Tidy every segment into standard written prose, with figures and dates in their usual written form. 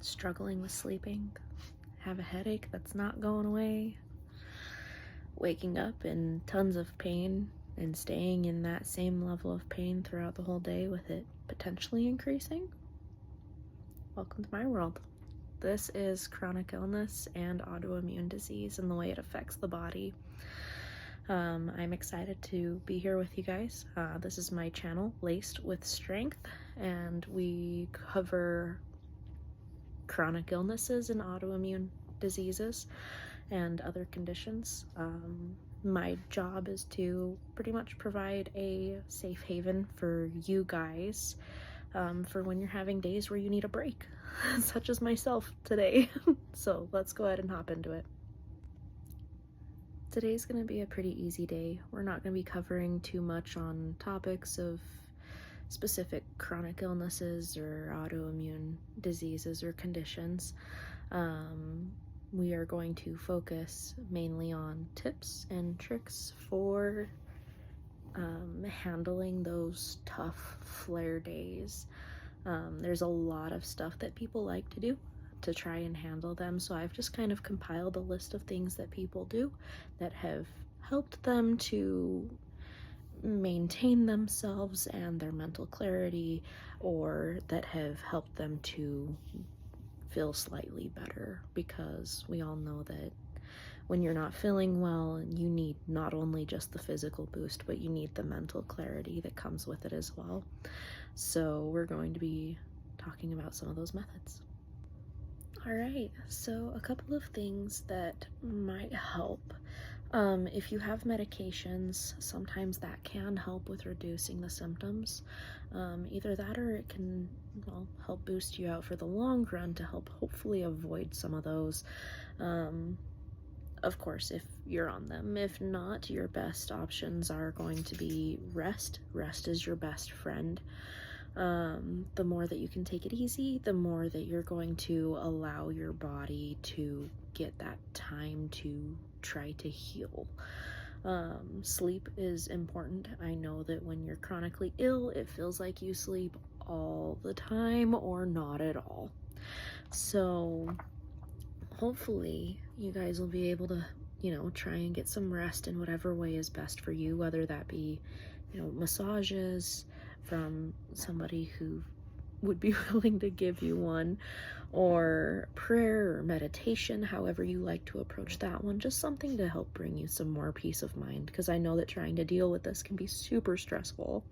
Struggling with sleeping, have a headache that's not going away, waking up in tons of pain and staying in that same level of pain throughout the whole day with it potentially increasing? Welcome to my world. This is chronic illness and autoimmune disease and the way it affects the body. I'm excited to be here with you guys. This is my channel, Laced with Strength, and we cover chronic illnesses and autoimmune diseases and other conditions. My job is to pretty much provide a safe haven for you guys for when you're having days where you need a break, such as myself today. So let's go ahead and hop into it. Today's going to be a pretty easy day. We're not going to be covering too much on topics of specific chronic illnesses or autoimmune diseases or conditions. We are going to focus mainly on tips and tricks for handling those tough flare days. There's a lot of stuff that people like to do to try and handle them, so I've just kind of compiled a list of things that people do that have helped them to maintain themselves and their mental clarity, or that have helped them to feel slightly better, because we all know that when you're not feeling well, you need not only just the physical boost, but you need the mental clarity that comes with it as well. So we're going to be talking about some of those methods. Alright, so a couple of things that might help. If you have medications, sometimes that can help with reducing the symptoms. Either that, or it can, well, help boost you out for the long run to help hopefully avoid some of those. Of course, if you're on them. If not, your best options are going to be rest. Rest is your best friend. The more that you can take it easy, the more that you're going to allow your body to get that time to try to heal. Sleep is important. I know that when you're chronically ill, it feels like you sleep all the time or not at all. So hopefully you guys will be able to, try and get some rest in whatever way is best for you, whether that be, massages from somebody who would be willing to give you one, or prayer or meditation, however you like to approach that one. Just something to help bring you some more peace of mind, because I know that trying to deal with this can be super stressful.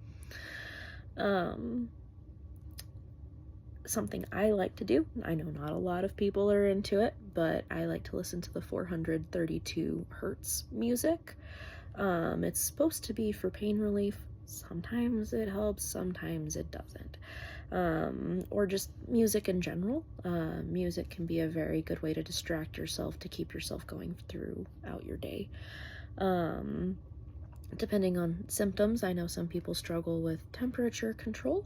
Something I like to do, I know not a lot of people are into it, but I like to listen to the 432 hertz music. It's supposed to be for pain relief. Sometimes it helps, sometimes it doesn't. Or just music in general. Music can be a very good way to distract yourself, to keep yourself going throughout your day. Depending on symptoms, I know some people struggle with temperature control.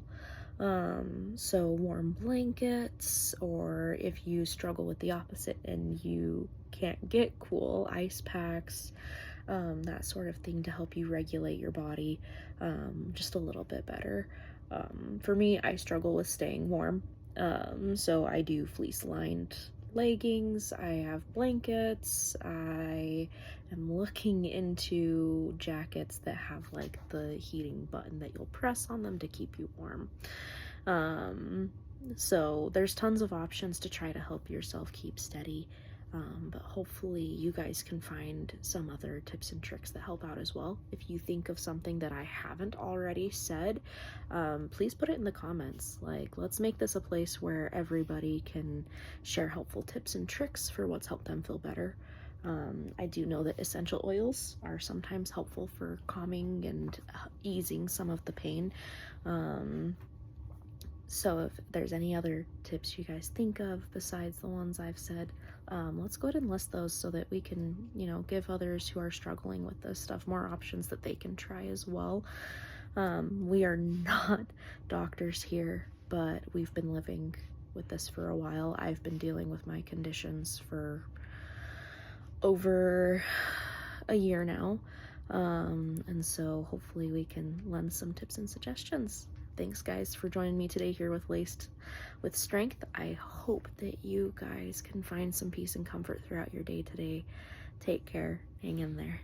So warm blankets, or if you struggle with the opposite and you can't get cool, ice packs, that sort of thing to help you regulate your body just a little bit better. For me, I struggle with staying warm, so I do fleece-lined leggings, I have blankets, I am looking into jackets that have like the heating button that you'll press on them to keep you warm. So there's tons of options to try to help yourself keep steady. But hopefully you guys can find some other tips and tricks that help out as well. If you think of something that I haven't already said, please put it in the comments. Like, let's make this a place where everybody can share helpful tips and tricks for what's helped them feel better. I do know that essential oils are sometimes helpful for calming and easing some of the pain. So if there's any other tips you guys think of besides the ones I've said, let's go ahead and list those so that we can, give others who are struggling with this stuff more options that they can try as well. We are not doctors here, but we've been living with this for a while. I've been dealing with my conditions for over a year now. And so hopefully we can lend some tips and suggestions. thanks guys for joining me today here with Laced with Strength. I hope that you guys can find some peace and comfort throughout your day today. Take care. Hang in there.